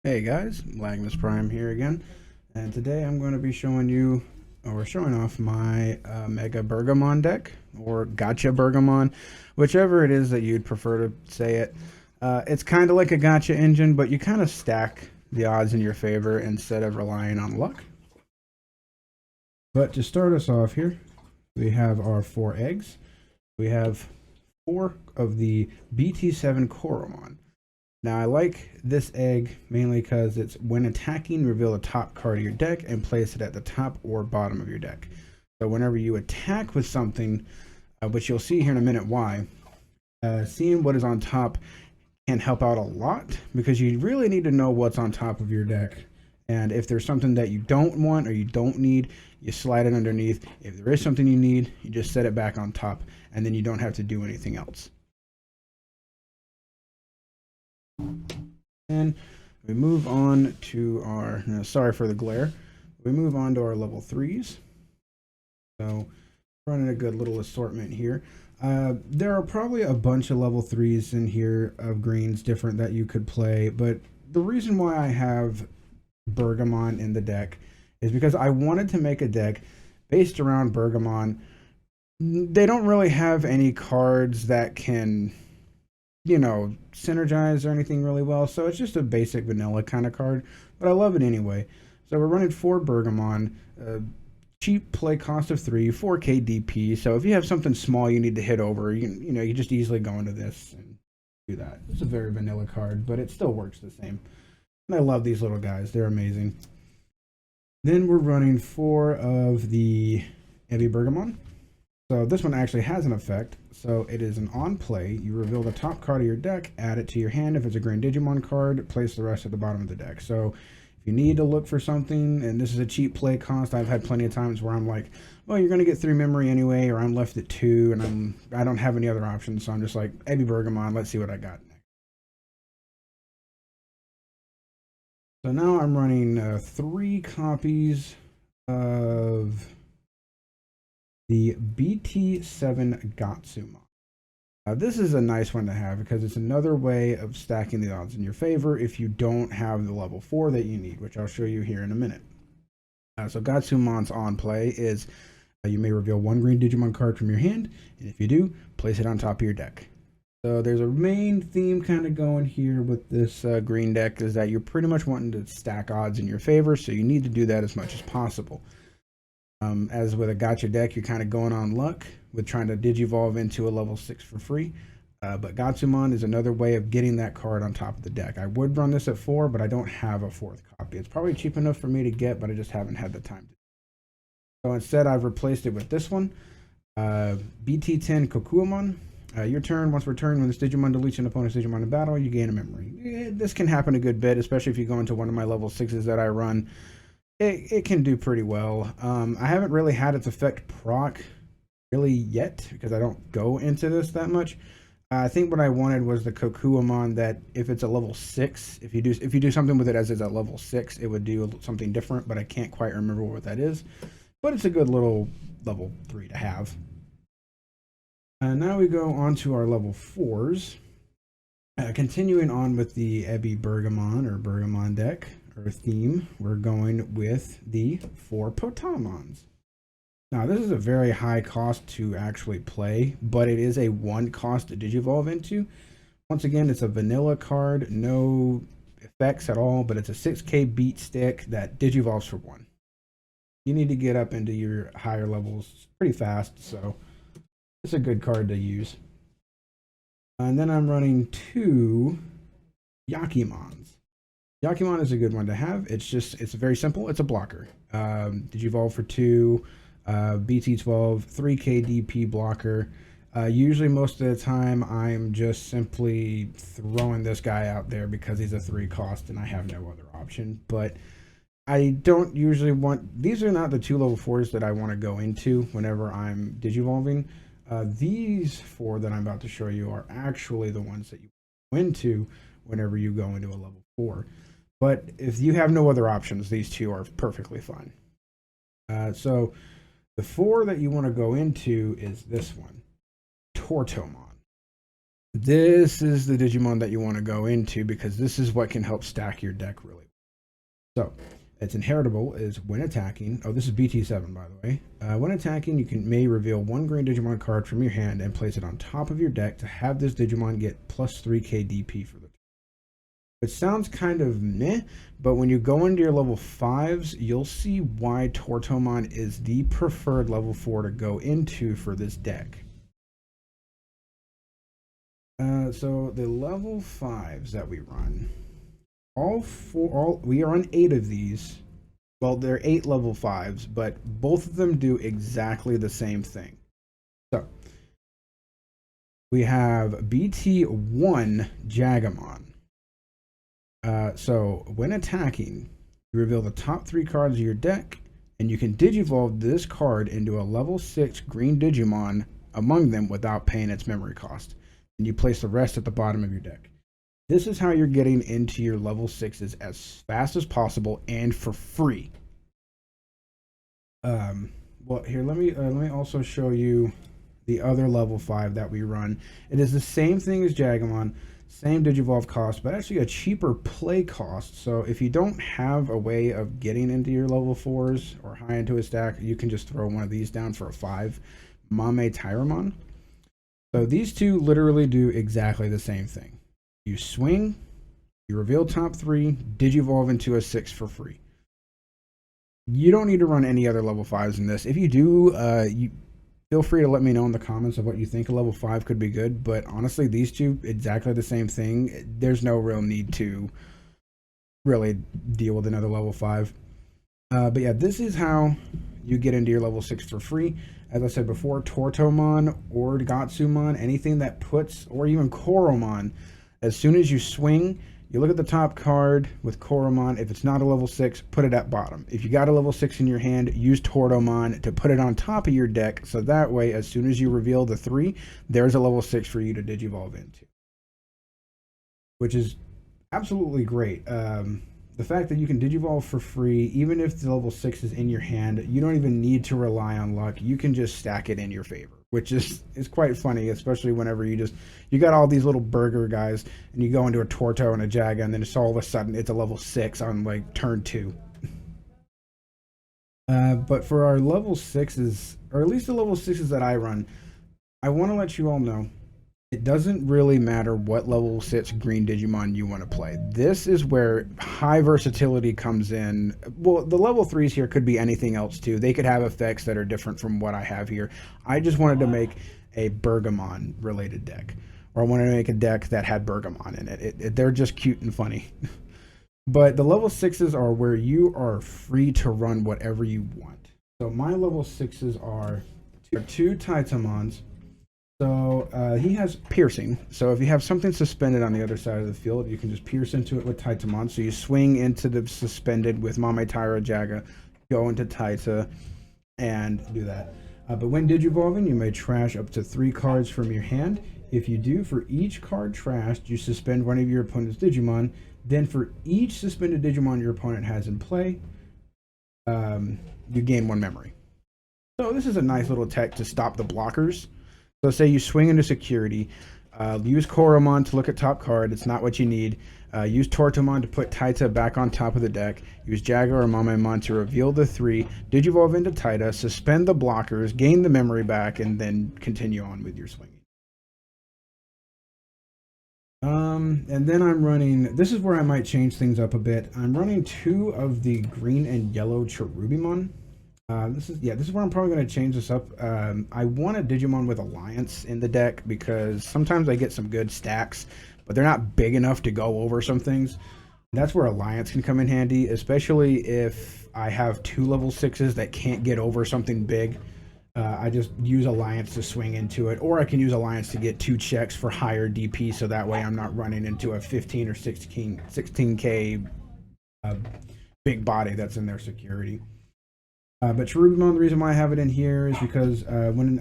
Hey guys, Laggimus Prime here again, and today I'm going to be showing you, or showing off my Mega Burgamon deck, or Gotcha Burgamon, whichever it is that you'd prefer to say it. It's kind of like a gotcha engine, but you kind of stack the odds in your favor instead of relying on luck. But to start us off here, we have our 4 eggs. We have 4 of the BT7 Koromon. Now I like this egg mainly because it's when attacking, reveal the top card of your deck and place it at the top or bottom of your deck. So whenever you attack with something, which you'll see here in a minute why, seeing what is on top can help out a lot because you really need to know what's on top of your deck. And if there's something that you don't want or you don't need, you slide it underneath. If there is something you need, you just set it back on top and then you don't have to do anything else. And we move on to our, sorry for the glare, we move on to our level 3s. So running a good little assortment here. There are probably a bunch of level 3s in here of greens different that you could play, but the reason why I have Burgamon in the deck is because I wanted to make a deck based around Burgamon. They don't really have any cards that can, synergize or anything really well, so it's just a basic vanilla kind of card, but I love it anyway. So we're running 4 Burgamon, cheap play cost of 3, 4k DP, so if you have something small you need to hit over, you just easily go into this and do that. It's a very vanilla card, but it still works the same. And I love these little guys, they're amazing. Then we're running 4 of the Mega Burgamon. So this one actually has an effect. So it is an on play. You reveal the top card of your deck, add it to your hand. If it's a green Digimon card, place the rest at the bottom of the deck. So if you need to look for something, and this is a cheap play cost, I've had plenty of times where I'm like, well, you're going to get 3 memory anyway, or I'm left at 2, and I don't have any other options. So I'm just like, Mega Burgamon, let's see what I got next. So now I'm running 3 copies of the BT7 Gatsumon. This is a nice one to have because it's another way of stacking the odds in your favor if you don't have the level 4 that you need, which I'll show you here in a minute. So Gatsumon's on play is you may reveal 1 green Digimon card from your hand, and if you do, place it on top of your deck. So there's a main theme kind of going here with this green deck is that you're pretty much wanting to stack odds in your favor, so you need to do that as much as possible. As with a gotcha deck, you're kind of going on luck with trying to digivolve into a level 6 for free. But Gatsumon is another way of getting that card on top of the deck. I would run this at 4, but I don't have a 4th copy. It's probably cheap enough for me to get, but I just haven't had the time to. So instead, I've replaced it with this one, BT10 Kokuamon. Your turn, once returned, when this Digimon deletes an opponent's Digimon in battle, you gain a memory. This can happen a good bit, especially if you go into one of my level 6s that I run. It can do pretty well. I haven't really had its effect proc really yet because I don't go into this that much. I think what I wanted was the Kokuamon that if it's a level 6, if you do something with it as it's at level 6, it would do something different, but I can't quite remember what that is. But it's a good little level 3 to have. And now we go on to our level 4s. Continuing on with the Mega Burgamon or Burgamon deck. Theme, we're going with the 4 Potamons. Now this is a very high cost to actually play, but it is a 1 cost to digivolve into. Once again, it's a vanilla card, no effects at all, but it's a 6k beat stick that digivolves for 1. You need to get up into your higher levels pretty fast, so it's a good card to use. And then I'm running 2 Yakimons. Yakimon is a good one to have. It's very simple. It's a blocker. Digivolve for 2, BT12, 3k DP blocker. Usually most of the time I'm just simply throwing this guy out there because he's a 3 cost and I have no other option. But I don't usually want, these are not the 2 level 4s that I want to go into whenever I'm digivolving. These 4 that I'm about to show you are actually the ones that you go into whenever you go into a level 4. But if you have no other options, these 2 are perfectly fine. So the 4 that you want to go into is this one, Tortomon. This is the Digimon that you want to go into because this is what can help stack your deck really well. So, its inheritable is when attacking. Oh, this is BT7, by the way. When attacking, you may reveal one green Digimon card from your hand and place it on top of your deck to have this Digimon get plus 3k DP for the turn. It sounds kind of meh, but when you go into your level 5s, you'll see why Tortomon is the preferred level 4 to go into for this deck. So the level 5s that we run, we are on 8 of these. Well, they're 8 level 5s, but both of them do exactly the same thing. So we have BT1 Jagamon. So when attacking, you reveal the top 3 cards of your deck, and you can digivolve this card into a level 6 green Digimon among them without paying its memory cost. And you place the rest at the bottom of your deck. This is how you're getting into your level 6s as fast as possible and for free. Well, here, let me also show you the other level 5 that we run. It is the same thing as Jagamon, same Digivolve cost, but actually a cheaper play cost. So if you don't have a way of getting into your level 4s or high into a stack, you can just throw one of these down for a 5. Mame Tyramon. So these two literally do exactly the same thing. You swing, you reveal top 3, Digivolve into a 6 for free. You don't need to run any other level 5s in this. If you do, you feel free to let me know in the comments of what you think a level 5 could be good. But honestly, these two, exactly the same thing. There's no real need to really deal with another level 5. But yeah, this is how you get into your level 6 for free. As I said before, Tortomon or Gatsumon, anything that puts, or even Koromon, as soon as you swing, you look at the top card with Koromon. If it's not a level 6, put it at bottom. If you got a level 6 in your hand, use Tortomon to put it on top of your deck, so that way, as soon as you reveal the 3, there's a level 6 for you to Digivolve into. Which is absolutely great. The fact that you can Digivolve for free, even if the level 6 is in your hand, you don't even need to rely on luck. You can just stack it in your favor, which is quite funny, especially whenever you got all these little burger guys, and you go into a Torto and a Jaga, and then it's all of a sudden it's a level 6 on like turn 2. But for our level 6s, or at least the level 6s that I run, I want to let you all know, it doesn't really matter what level 6 green Digimon you want to play. This is where high versatility comes in. Well, the level 3s here could be anything else too. They could have effects that are different from what I have here. I just wanted to make a Bergamon related deck. Or I wanted to make a deck that had Bergamon in it. They're just cute and funny. But the level 6s are where you are free to run whatever you want. So my level 6s are 2 Taitamons. So he has piercing. So if you have something suspended on the other side of the field, you can just pierce into it with Taitamon. So you swing into the suspended with Mame Tyra Jaga, go into Taita, and do that. But when Digivolving, you may trash up to 3 cards from your hand. If you do, for each card trashed, you suspend one of your opponent's Digimon. Then for each suspended Digimon your opponent has in play, you gain 1 memory. So this is a nice little tech to stop the blockers. So say you swing into security, use Koromon to look at top card. It's not what you need. Use Tortomon to put Taita back on top of the deck. Use Jaga or Mamemon to reveal the 3. Digivolve into Taita, suspend the blockers, gain the memory back, and then continue on with your swinging. And then I'm running, this is where I might change things up a bit. I'm running 2 of the green and yellow Cherubimon. This is where I'm probably going to change this up. I want a Digimon with Alliance in the deck because sometimes I get some good stacks, but they're not big enough to go over some things. That's where Alliance can come in handy, especially if I have 2 level 6s that can't get over something big. I just use Alliance to swing into it, or I can use Alliance to get 2 checks for higher DP, so that way I'm not running into a 15 or 16k big body that's in their security. But Cherubimon, the reason why I have it in here is because when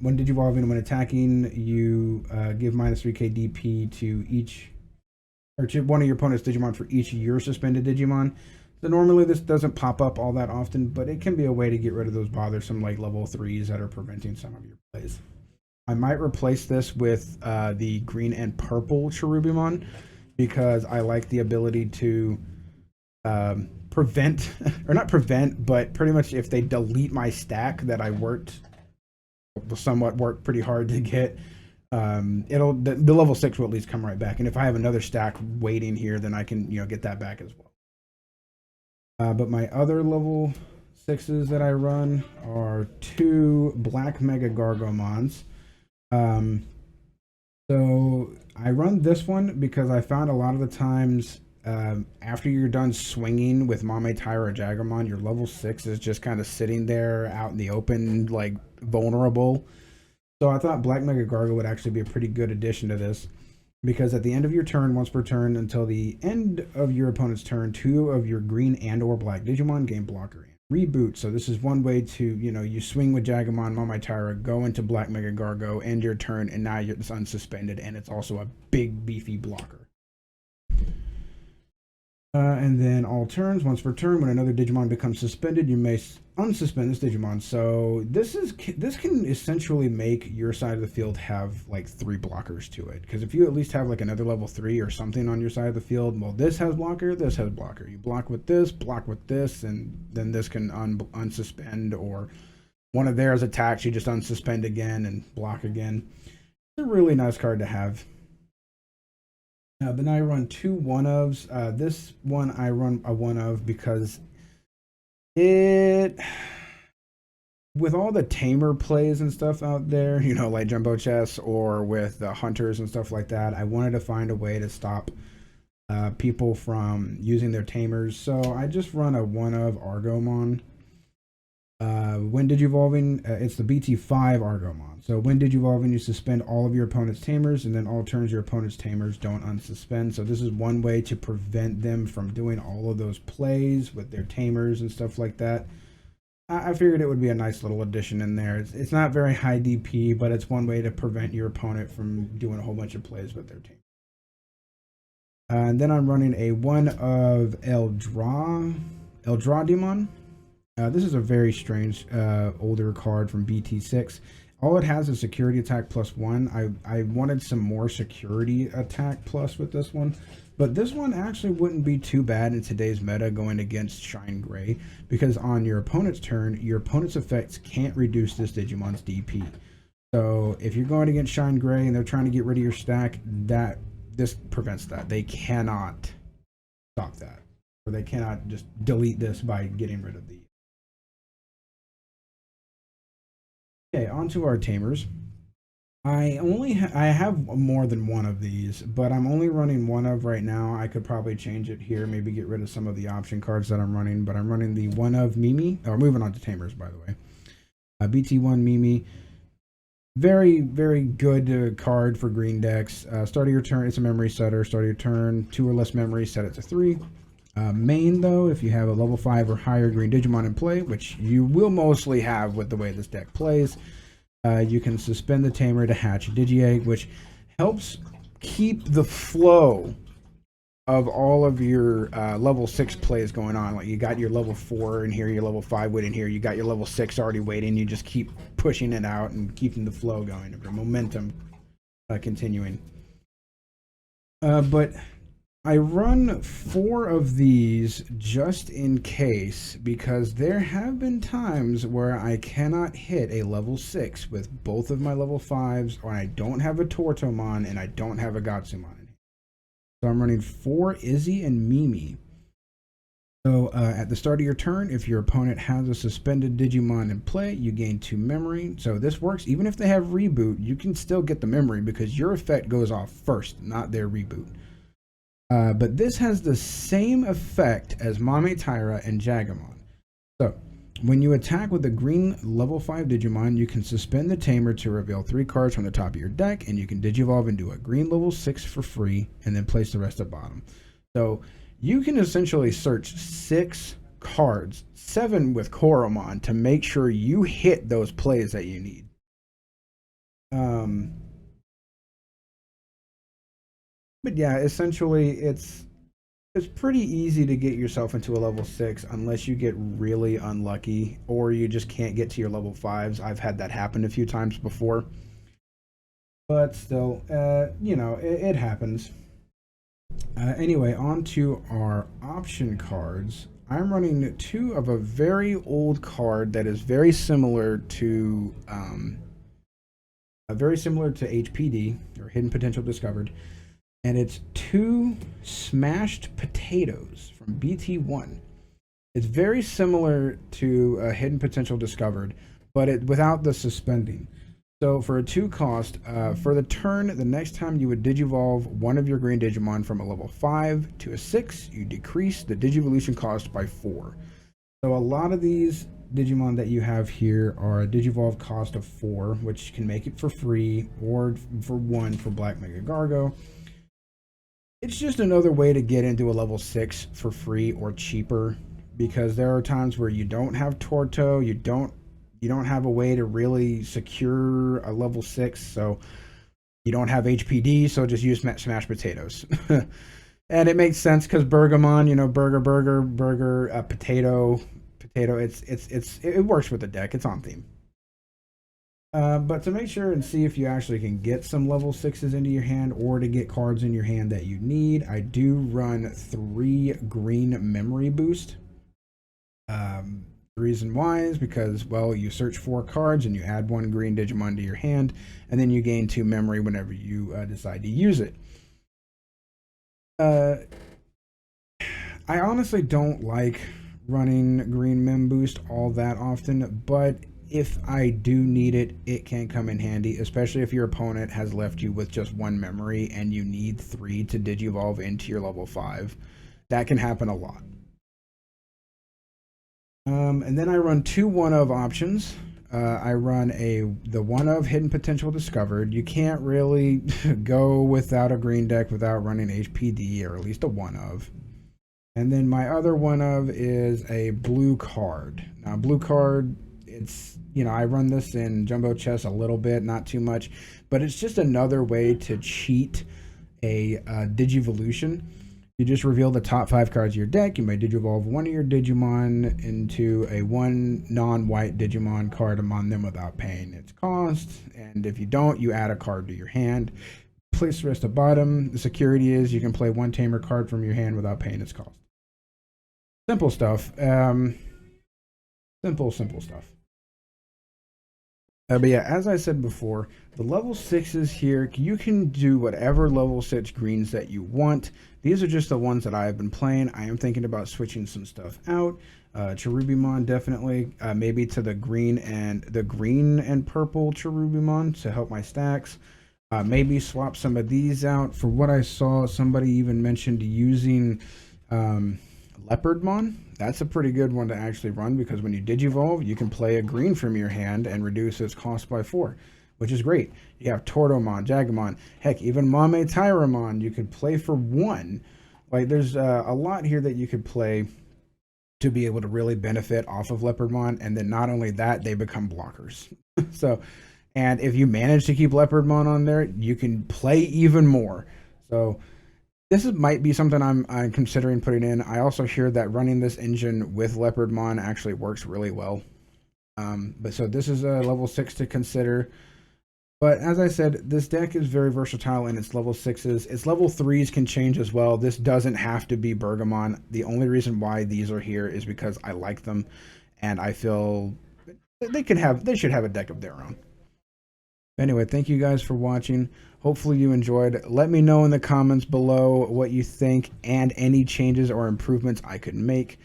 Digivolving and when attacking, you give minus 3k DP to each, or to one of your opponent's Digimon for each your suspended Digimon. So normally this doesn't pop up all that often, but it can be a way to get rid of those bothersome like level 3s that are preventing some of your plays. I might replace this with the green and purple Cherubimon because I like the ability to prevent, or not prevent, but pretty much if they delete my stack that I worked pretty hard to get, the level 6 will at least come right back. And if I have another stack waiting here, then I can get that back as well. But my other level 6s that I run are 2 black Mega Gargomons. So I run this one because I found a lot of the times after you're done swinging with Mame Tyra or Jagamon, your level 6 is just kind of sitting there out in the open, like vulnerable. So I thought Black Mega Gargo would actually be a pretty good addition to this, because at the end of your turn, once per turn until the end of your opponent's turn, 2 of your green and or black Digimon gain blocker and reboot. So this is one way to, you swing with Jagamon, Mame Tyra, go into Black Mega Gargo, end your turn, and now it's unsuspended, and it's also a big beefy blocker. And then all turns, once per turn, when another Digimon becomes suspended, you may unsuspend this Digimon. So this can essentially make your side of the field have like 3 blockers to it. Because if you at least have like another level 3 or something on your side of the field, well, this has blocker, this has blocker. You block with this, and then this can unsuspend, or one of theirs attacks, you just unsuspend again and block again. It's a really nice card to have. But now I run 2 one-ofs. This one I run a one-of because with all the Tamer plays and stuff out there, like Jumbo Chess or with the Hunters and stuff like that, I wanted to find a way to stop people from using their Tamers. So I just run a one-of Argomon. When Digivolving, it's the BT5 Argomon. So when Digivolving, you suspend all of your opponent's Tamers, and then all turns your opponent's Tamers don't unsuspend. So this is one way to prevent them from doing all of those plays with their Tamers and stuff like that. I figured it would be a nice little addition in there. It's not very high DP, but it's one way to prevent your opponent from doing a whole bunch of plays with their Tamers. And then I'm running a one of Eldraudimon. This is a very strange older card from BT6. All it has is security attack +1. I wanted some more security attack plus with this one, but this one actually wouldn't be too bad in today's meta going against Shine Gray, because on your opponent's turn, your opponent's effects can't reduce this Digimon's DP. So if you're going against Shine Gray and they're trying to get rid of your stack, this prevents that. They cannot stop that, or they cannot just delete this by getting rid of the. Okay, on to our Tamers. I have more than one of these, but I'm only running one of right now. I could probably change it here, maybe get rid of some of the option cards that I'm running, but I'm running the one of Mimi. Or moving on to Tamers, by the way. BT1 Mimi. Very, very good card for green decks. Start of your turn, it's a memory setter. Start of your turn, 2 or less memories, set it to 3. Main, though, if you have a level 5 or higher green Digimon in play, which you will mostly have with the way this deck plays, you can suspend the Tamer to hatch a Digi-Egg, which helps keep the flow of all of your level 6 plays going on. Like, you got your level 4 in here, your level 5 waiting here, you got your level 6 already waiting, you just keep pushing it out and keeping the flow going, the momentum continuing. But I run 4 of these just in case, because there have been times where I cannot hit a level 6 with both of my level 5s, or I don't have a Tortomon and I don't have a Gatsumon. So I'm running 4 Izzy and Mimi. So at the start of your turn, if your opponent has a suspended Digimon in play, you gain 2 memory. So this works even if they have reboot, you can still get the memory because your effect goes off first, not their reboot. But this has the same effect as Mame Tyra and Jagamon. So, when you attack with a green level 5 Digimon, you can suspend the Tamer to reveal 3 cards from the top of your deck, and you can Digivolve into a green level 6 for free, and then place the rest at bottom. So, you can essentially search 6 cards, 7 with Koromon, to make sure you hit those plays that you need. But yeah, essentially it's pretty easy to get yourself into a level 6 unless you get really unlucky or you just can't get to your level 5s. I've had that happen a few times before. but still, you know, it happens. Anyway, on to our option cards. I'm running two of a very old card that is very similar to HPD, or Hidden Potential Discovered, and it's two Smashed Potatoes from BT1. It's very similar to Hidden Potential Discovered, but without the suspending. So for a 2 cost, for the turn, the next time you would Digivolve one of your green Digimon from a level 5 to a 6, you decrease the Digivolution cost by 4. So a lot of these Digimon that you have here are a Digivolve cost of 4, which can make it for free, or for 1 for Black Mega Gargo. It's just another way to get into a level 6 for free or cheaper, because there are times where you don't have Torto, you don't have a way to really secure a level 6, so you don't have HPD, so just use smash potatoes. And it makes sense because Burgamon, you know, burger, potato, it works with the deck. It's on theme. But to make sure and see if you actually can get some level 6s into your hand, or to get cards in your hand that you need, I do run 3 green memory boost. The reason why is because, well, you search 4 cards and you add 1 green Digimon to your hand, and then you gain 2 memory whenever you decide to use it. I honestly don't like running green mem boost all that often, but if I do need it, it can come in handy, especially if your opponent has left you with just 1 memory and you need 3 to Digivolve into your level 5. That can happen a lot. And then I run 2 one-of options. I run the one-of Hidden Potential Discovered. You can't really go without a green deck without running HPD, or at least a one-of. And then my other one-of is a blue card. Now, blue card, it's, you know, I run this in Jumbo Chess a little bit, not too much, but it's just another way to cheat a Digivolution. You just reveal the top 5 cards of your deck. You may Digivolve one of your Digimon into a 1 non-white Digimon card among them without paying its cost. And if you don't, you add a card to your hand. Place the rest at bottom. The security is you can play 1 Tamer card from your hand without paying its cost. Simple stuff. Simple stuff. But yeah, as I said before, the level 6s here, you can do whatever level 6 greens that you want. These are just the ones that I have been playing. I am thinking about switching some stuff out. Cherubimon, definitely. Maybe to the green and purple Cherubimon to help my stacks. Maybe swap some of these out. For what I saw, somebody even mentioned using Leopardmon. That's a pretty good one to actually run, because when you Digivolve, you can play a green from your hand and reduce its cost by 4, which is great. You have Tortomon, Jagamon, heck, even Mame Tyramon you could play for 1. Like, there's a lot here that you could play to be able to really benefit off of Leopardmon, and then not only that, they become blockers. So, and if you manage to keep Leopardmon on there, you can play even more. So might be something I'm considering putting in. I also hear that running this engine with Leopardmon actually works really well. But so this is a level 6 to consider. But as I said, this deck is very versatile in its level 6s. Its level 3s can change as well. This doesn't have to be Burgamon. The only reason why these are here is because I like them, and I feel they should have a deck of their own. Anyway, thank you guys for watching. Hopefully you enjoyed. Let me know in the comments below what you think and any changes or improvements I could make.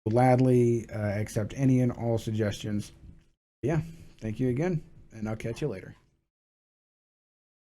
Gladly accept any and all suggestions. Yeah, thank you again, and I'll catch you later.